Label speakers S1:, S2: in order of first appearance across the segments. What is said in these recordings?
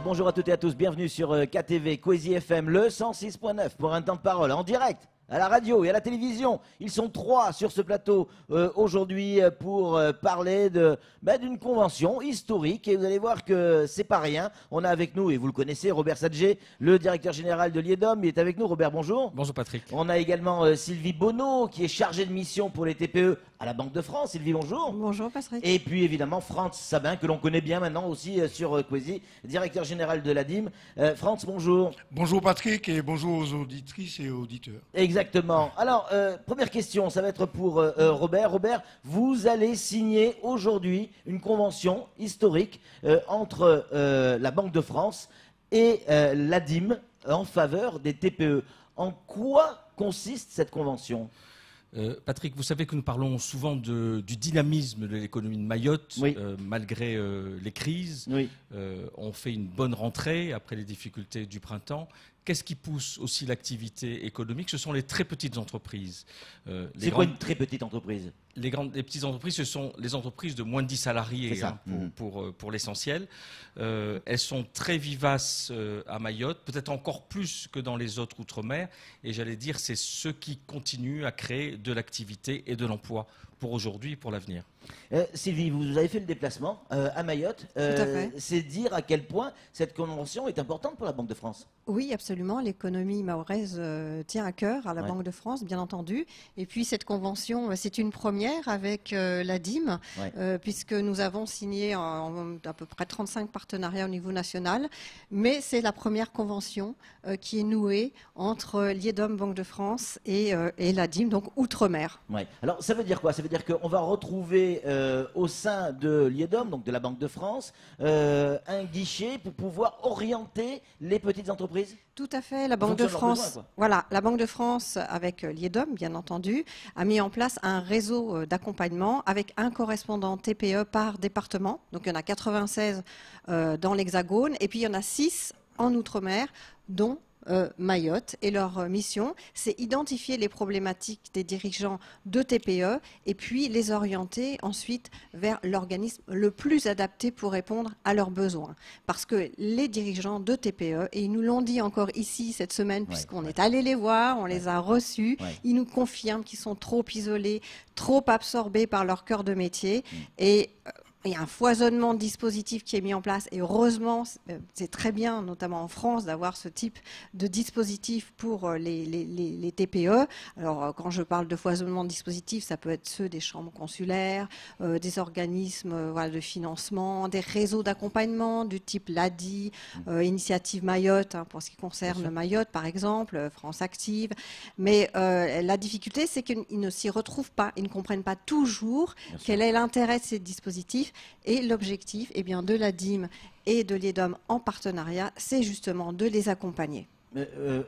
S1: bonjour à toutes et à tous, bienvenue sur KTV, Kwezi FM, le 106.9 pour un temps de parole en direct. À la radio et à la télévision. Ils sont 3 sur ce plateau aujourd'hui pour parler d'une convention historique. Et vous allez voir que c'est pas rien. On a avec nous, et vous le connaissez, Robert Sadger, le directeur général de l'IEDOM. Il est avec nous. Robert, bonjour.
S2: Bonjour Patrick.
S1: On a également Sylvie Bonneau, qui est chargée de mission pour les TPE à la Banque de France. Sylvie, bonjour.
S3: Bonjour Patrick.
S1: Et puis évidemment Franz Sabin, que l'on connaît bien maintenant aussi sur Kwezi, directeur général de l'ADIM. Franz, bonjour.
S4: Bonjour Patrick et bonjour aux auditrices et auditeurs.
S1: Exactement. Alors, première question, ça va être pour Robert. Robert, vous allez signer aujourd'hui une convention historique entre la Banque de France et l'ADIM en faveur des TPE. En quoi consiste cette convention ?
S2: Patrick, vous savez que nous parlons souvent du dynamisme de l'économie de Mayotte,
S1: oui.
S2: Malgré les crises.
S1: Oui.
S2: On fait une bonne rentrée après les difficultés du printemps. Qu'est-ce qui pousse aussi l'activité économique? Ce sont les très petites entreprises.
S1: C'est quoi une très petite entreprise?
S2: Les petites entreprises, ce sont les entreprises de moins de 10 salariés pour l'essentiel. Elles sont très vivaces à Mayotte, peut-être encore plus que dans les autres outre-mer. Et j'allais dire, c'est ce qui continue à créer de l'activité et de l'emploi pour aujourd'hui et pour l'avenir.
S1: Sylvie, vous avez fait le déplacement à Mayotte.
S3: Tout à fait.
S1: C'est dire à quel point cette convention est importante pour la Banque de France.
S3: Oui, absolument. L'économie mahoraise tient à cœur à la Banque de France, bien entendu. Et puis cette convention, c'est une première avec l'ADIM, puisque nous avons signé à peu près 35 partenariats au niveau national. Mais c'est la première convention qui est nouée entre l'IEDOM Banque de France et l'ADIM, donc Outre-mer.
S1: Ouais. Alors ça veut dire quoi? Ça veut dire qu'on va retrouver au sein de l'IEDOM, donc de la Banque de France, un guichet pour pouvoir orienter les petites entreprises?
S3: Tout à fait. La Banque de France, la Banque de France, avec l'IEDOM, bien entendu, a mis en place un réseau d'accompagnement avec un correspondant TPE par département. Donc il y en a 96 dans l'Hexagone et puis il y en a 6 en Outre-mer, dont Mayotte. Et leur mission, c'est identifier les problématiques des dirigeants de TPE et puis les orienter ensuite vers l'organisme le plus adapté pour répondre à leurs besoins. Parce que les dirigeants de TPE, et ils nous l'ont dit encore ici cette semaine, puisqu'on est allé les voir, on les a reçus, ils nous confirment qu'ils sont trop isolés, trop absorbés par leur cœur de métier. Et il y a un foisonnement de dispositifs qui est mis en place et heureusement, c'est très bien, notamment en France, d'avoir ce type de dispositif pour les TPE. Alors, quand je parle de foisonnement de dispositifs, ça peut être ceux des chambres consulaires, des organismes de financement, des réseaux d'accompagnement du type l'ADI, Initiative Mayotte, pour ce qui concerne Mayotte, par exemple, France Active. Mais la difficulté, c'est qu'ils ne s'y retrouvent pas, ils ne comprennent pas toujours quel est l'intérêt de ces dispositifs. Et l'objectif de l'ADIM et de l'IEDOM en partenariat, c'est justement de les accompagner.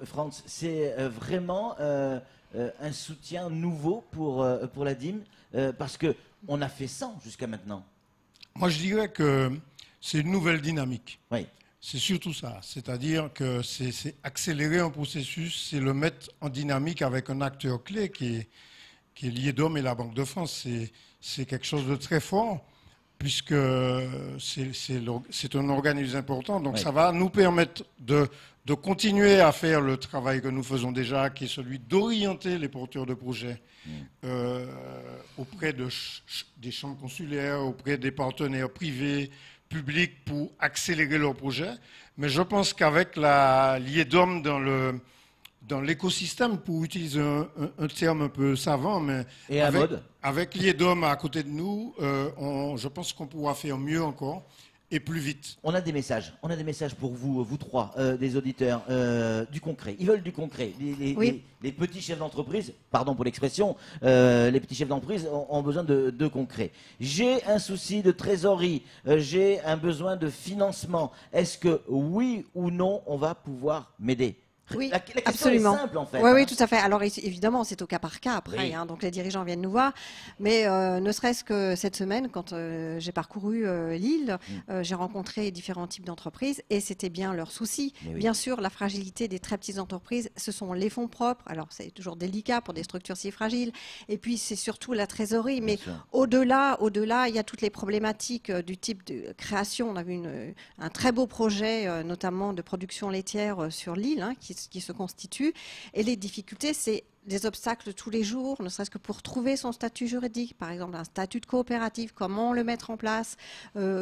S1: Franz, c'est vraiment un soutien nouveau pour l'ADIM parce qu'on a fait 100 jusqu'à maintenant.
S4: Moi, je dirais que c'est une nouvelle dynamique.
S1: Oui. C'est
S4: surtout ça. C'est-à-dire que c'est accélérer un processus, c'est le mettre en dynamique avec un acteur clé qui est l'IEDOM et la Banque de France. C'est quelque chose de très fort, puisque c'est un organisme important. Donc ça va nous permettre de continuer à faire le travail que nous faisons déjà, qui est celui d'orienter les porteurs de projets auprès des chambres consulaires, auprès des partenaires privés, publics, pour accélérer leurs projets. Mais je pense qu'avec l'IEDOM dans l'écosystème, pour utiliser un terme un peu savant, mais avec l'IEDOM à côté de nous, je pense qu'on pourra faire mieux encore et plus vite.
S1: On a des messages pour vous trois, des auditeurs, du concret. Ils veulent du concret. Les petits chefs d'entreprise, pardon pour l'expression, les petits chefs d'entreprise ont besoin de concret. J'ai un souci de trésorerie, j'ai un besoin de financement. Est-ce que oui ou non, on va pouvoir m'aider?
S3: Oui,
S1: la question
S3: absolument.
S1: est simple en fait.
S3: Oui, oui, tout à fait. Alors évidemment, c'est au cas par cas après.
S1: Oui.
S3: Donc les dirigeants viennent nous voir. Mais ne serait-ce que cette semaine, quand j'ai parcouru l'île, j'ai rencontré différents types d'entreprises et c'était bien leur souci.
S1: Oui.
S3: Bien sûr, la fragilité des très petites entreprises, ce sont les fonds propres. Alors c'est toujours délicat pour des structures si fragiles. Et puis c'est surtout la trésorerie. Mais au-delà, il y a toutes les problématiques du type de création. On a vu un très beau projet, notamment de production laitière sur l'île, qui se constituent. Et les difficultés, c'est des obstacles tous les jours, ne serait-ce que pour trouver son statut juridique, par exemple un statut de coopérative, comment le mettre en place,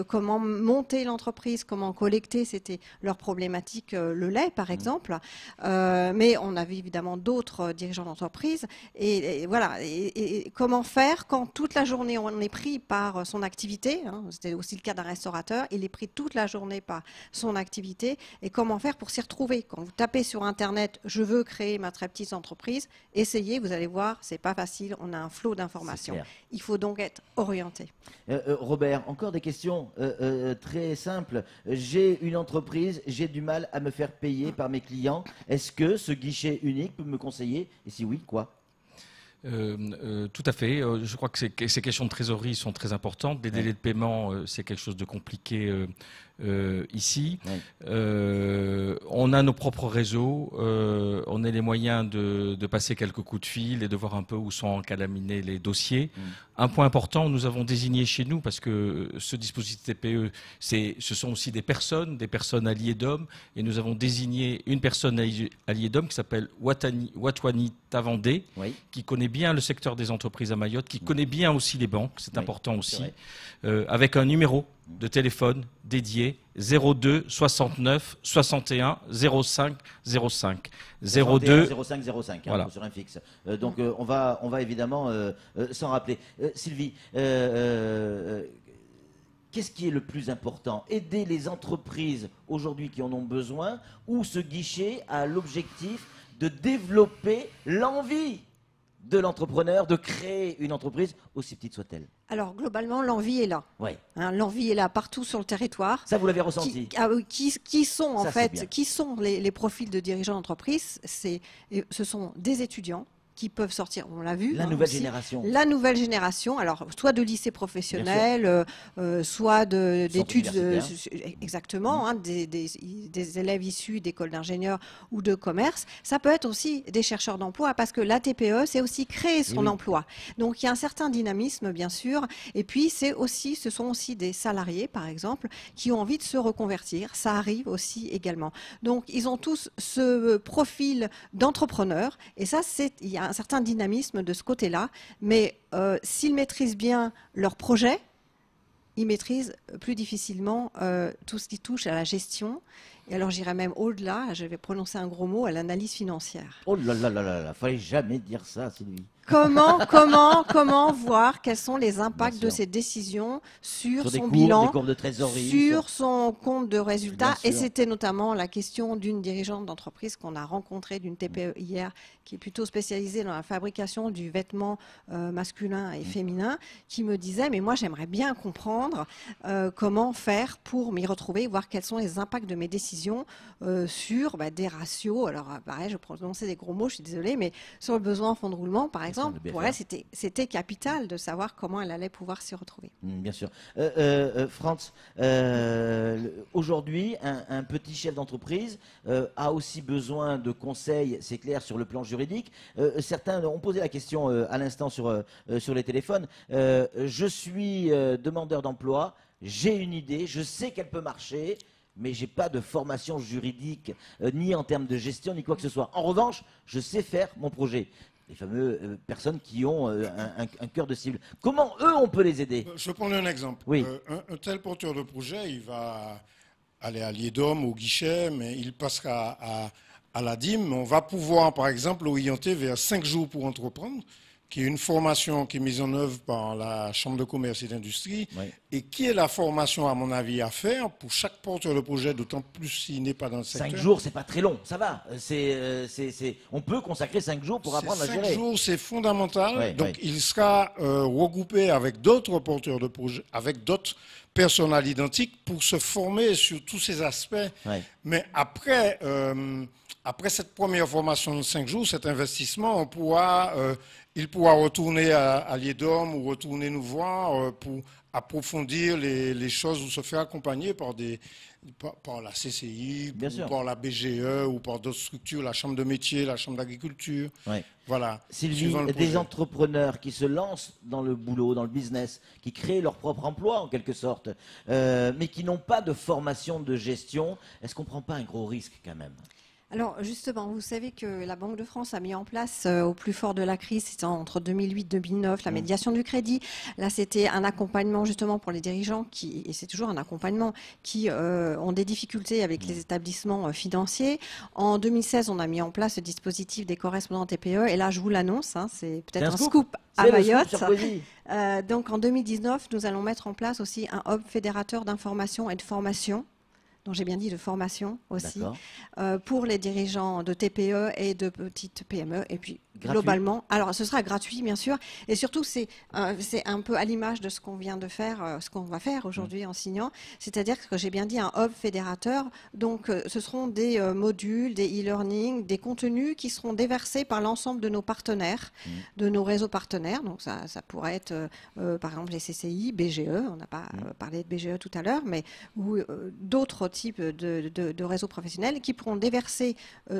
S3: comment monter l'entreprise, comment collecter, c'était leur problématique, le lait par exemple. Mais on avait évidemment d'autres dirigeants d'entreprise. Et voilà, et comment faire quand toute la journée on est pris par son activité, c'était aussi le cas d'un restaurateur, il est pris toute la journée par son activité, et comment faire pour s'y retrouver. Quand vous tapez sur Internet, je veux créer ma très petite entreprise, essayez, vous allez voir, c'est pas facile, on a un flot d'informations. Il faut donc être orienté.
S1: Robert, encore des questions très simples. J'ai une entreprise, j'ai du mal à me faire payer par mes clients. Est-ce que ce guichet unique peut me conseiller? Et si oui, quoi?
S2: Tout à fait. Je crois que ces questions de trésorerie sont très importantes. Les délais de paiement, c'est quelque chose de compliqué ici. On a nos propres réseaux. On a les moyens de passer quelques coups de fil et de voir un peu où sont encalaminés les dossiers. Un point important, nous avons désigné chez nous, parce que ce dispositif TPE, ce sont aussi des personnes à l'IEDOM, et nous avons désigné une personne à l'IEDOM qui s'appelle Watwani Tavandé, qui connaît bien le secteur des entreprises à Mayotte, qui connaît bien aussi les banques, c'est important aussi, avec un numéro de téléphone dédié 02 69 61 05 05 02
S1: 05 05
S2: voilà.
S1: Sur un fixe. Donc on va évidemment s'en rappeler. Sylvie, qu'est-ce qui est le plus important? Aider les entreprises aujourd'hui qui en ont besoin, ou ce guichet a l'objectif de développer l'envie de l'entrepreneur de créer une entreprise, aussi petite soit-elle?
S3: Alors globalement, l'envie est là. L'envie est là partout sur le territoire.
S1: Ça, vous l'avez ressenti?
S3: Qui sont en fait, qui sont les profils de dirigeants d'entreprise? Ce sont des étudiants qui peuvent sortir, on l'a vu.
S1: La nouvelle génération.
S3: La nouvelle génération, alors soit de lycée professionnel, soit d'études, exactement, des élèves issus d'écoles d'ingénieurs ou de commerce. Ça peut être aussi des chercheurs d'emploi, parce que la TPE, c'est aussi créer son emploi. Donc il y a un certain dynamisme, bien sûr. Et puis ce sont aussi des salariés, par exemple, qui ont envie de se reconvertir. Ça arrive aussi également. Donc ils ont tous ce profil d'entrepreneur. Et ça, il y a un certain dynamisme de ce côté-là, mais s'ils maîtrisent bien leur projet, ils maîtrisent plus difficilement tout ce qui touche à la gestion. Et alors j'irai même au-delà, je vais prononcer un gros mot, à l'analyse financière.
S1: Oh là là là là là, fallait jamais dire ça, Sylvie.
S3: Comment voir quels sont les impacts de ces décisions sur son bilan,
S1: des courbes de trésorerie,
S3: sur son compte de résultats. Et c'était notamment la question d'une dirigeante d'entreprise qu'on a rencontrée, d'une TPE hier, qui est plutôt spécialisée dans la fabrication du vêtement masculin et féminin, qui me disait, mais moi j'aimerais bien comprendre comment faire pour m'y retrouver, voir quels sont les impacts de mes décisions sur des ratios. Alors pareil, je prononçais des gros mots, je suis désolée, mais sur le besoin en fonds de roulement, par exemple, pour elle, c'était capital de savoir comment elle allait pouvoir s'y retrouver.
S1: Bien sûr. Frantz, aujourd'hui, un petit chef d'entreprise a aussi besoin de conseils, c'est clair, sur le plan juridique. Certains ont posé la question à l'instant sur les téléphones. Je suis demandeur d'emploi, j'ai une idée, je sais qu'elle peut marcher, mais je n'ai pas de formation juridique, ni en termes de gestion, ni quoi que ce soit. En revanche, je sais faire mon projet. Les fameuses personnes qui ont un cœur de cible. Comment, eux, on peut les aider?
S4: Je vais prendre un exemple.
S1: Oui.
S4: Un tel porteur de projet, il va aller à l'IEDOM, au guichet, mais il passera à la DIM. On va pouvoir, par exemple, l'orienter vers 5 jours pour entreprendre, qui est une formation qui est mise en œuvre par la Chambre de commerce et d'industrie, et qui est la formation, à mon avis, à faire pour chaque porteur de projet, d'autant plus s'il n'est pas dans le secteur.
S1: 5 jours, c'est pas très long, ça va. On peut consacrer 5 jours pour apprendre à gérer.
S4: 5 jours, c'est fondamental.
S1: Ouais,
S4: donc, il sera regroupé avec d'autres porteurs de projet, avec d'autres personnel identique pour se former sur tous ces aspects. Ouais. Mais après, après cette première formation de 5 jours, cet investissement, il pourra retourner à l'IEDOM ou retourner nous voir pour approfondir les choses ou se faire accompagner par la CCI, ou par la BGE ou par d'autres structures, la Chambre de métier, la Chambre d'agriculture.
S1: Ouais.
S4: Voilà.
S1: Sylvie, des entrepreneurs qui se lancent dans le boulot, dans le business, qui créent leur propre emploi en quelque sorte, mais qui n'ont pas de formation de gestion, est-ce qu'on ne prend pas un gros risque quand même ?
S3: Alors justement, vous savez que la Banque de France a mis en place au plus fort de la crise, c'était entre 2008 et 2009, la médiation du crédit. Là, c'était un accompagnement justement pour les dirigeants et c'est toujours un accompagnement, qui ont des difficultés avec les établissements financiers. En 2016, on a mis en place le dispositif des correspondants TPE et là, je vous l'annonce, hein, c'est peut-être un scoop à Mayotte. Donc en 2019, nous allons mettre en place aussi un hub fédérateur d'information et de formation. Donc j'ai bien dit de formation aussi, pour les dirigeants de TPE et de petites PME. Et puis globalement, alors ce sera gratuit bien sûr, et surtout c'est un peu à l'image de ce qu'on vient de faire, ce qu'on va faire aujourd'hui en signant, c'est-à-dire que j'ai bien dit un hub fédérateur, donc ce seront des modules, des e-learning, des contenus qui seront déversés par l'ensemble de nos partenaires, de nos réseaux partenaires, donc ça pourrait être par exemple les CCI, BGE, on n'a pas parlé de BGE tout à l'heure, mais ou d'autres types de réseaux professionnels qui pourront déverser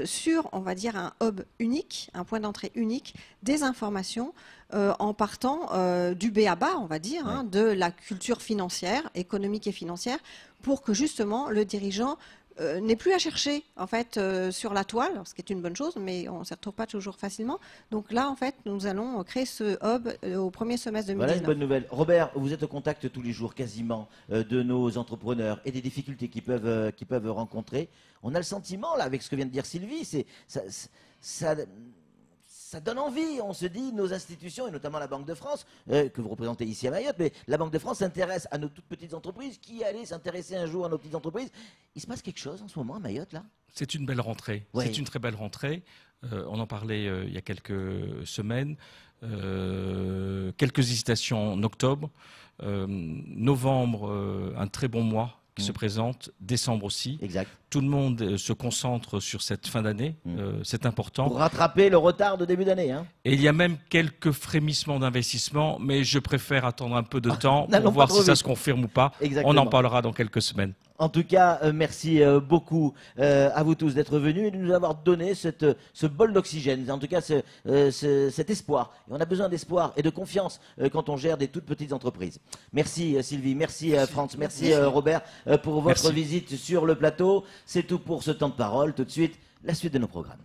S3: sur, on va dire, un hub unique, un point d'entrée unique, des informations en partant du b.a.-ba, on va dire, hein, de la culture financière, économique et financière, pour que justement le dirigeant n'ait plus à chercher en fait sur la toile, ce qui est une bonne chose, mais on ne s'y retrouve pas toujours facilement. Donc là, en fait, nous allons créer ce hub au premier semestre 2019.
S1: Voilà une bonne nouvelle. Robert, vous êtes au contact tous les jours quasiment de nos entrepreneurs et des difficultés qu'ils peuvent rencontrer. On a le sentiment, là, avec ce que vient de dire Sylvie, ça donne envie, on se dit, nos institutions, et notamment la Banque de France, que vous représentez ici à Mayotte, mais la Banque de France s'intéresse à nos toutes petites entreprises. Qui allait s'intéresser un jour à nos petites entreprises? Il se passe quelque chose en ce moment à Mayotte, là?
S2: C'est une belle rentrée. Ouais. C'est une très belle rentrée. On en parlait il y a quelques semaines. Quelques hésitations en octobre. Novembre, un très bon mois qui se présente, décembre aussi.
S1: Exact.
S2: Tout le monde se concentre sur cette fin d'année, c'est important.
S1: Pour rattraper le retard de début d'année. Hein.
S2: Et il y a même quelques frémissements d'investissement, mais je préfère attendre un peu de temps pour voir si ça se confirme ou pas.
S1: Exactement.
S2: On en parlera dans quelques semaines.
S1: En tout cas, merci beaucoup à vous tous d'être venus et de nous avoir donné ce bol d'oxygène, en tout cas cet espoir. Et on a besoin d'espoir et de confiance quand on gère des toutes petites entreprises. Merci Sylvie, merci Franz, merci Robert pour votre visite sur le plateau. C'est tout pour ce temps de parole. Tout de suite, la suite de nos programmes.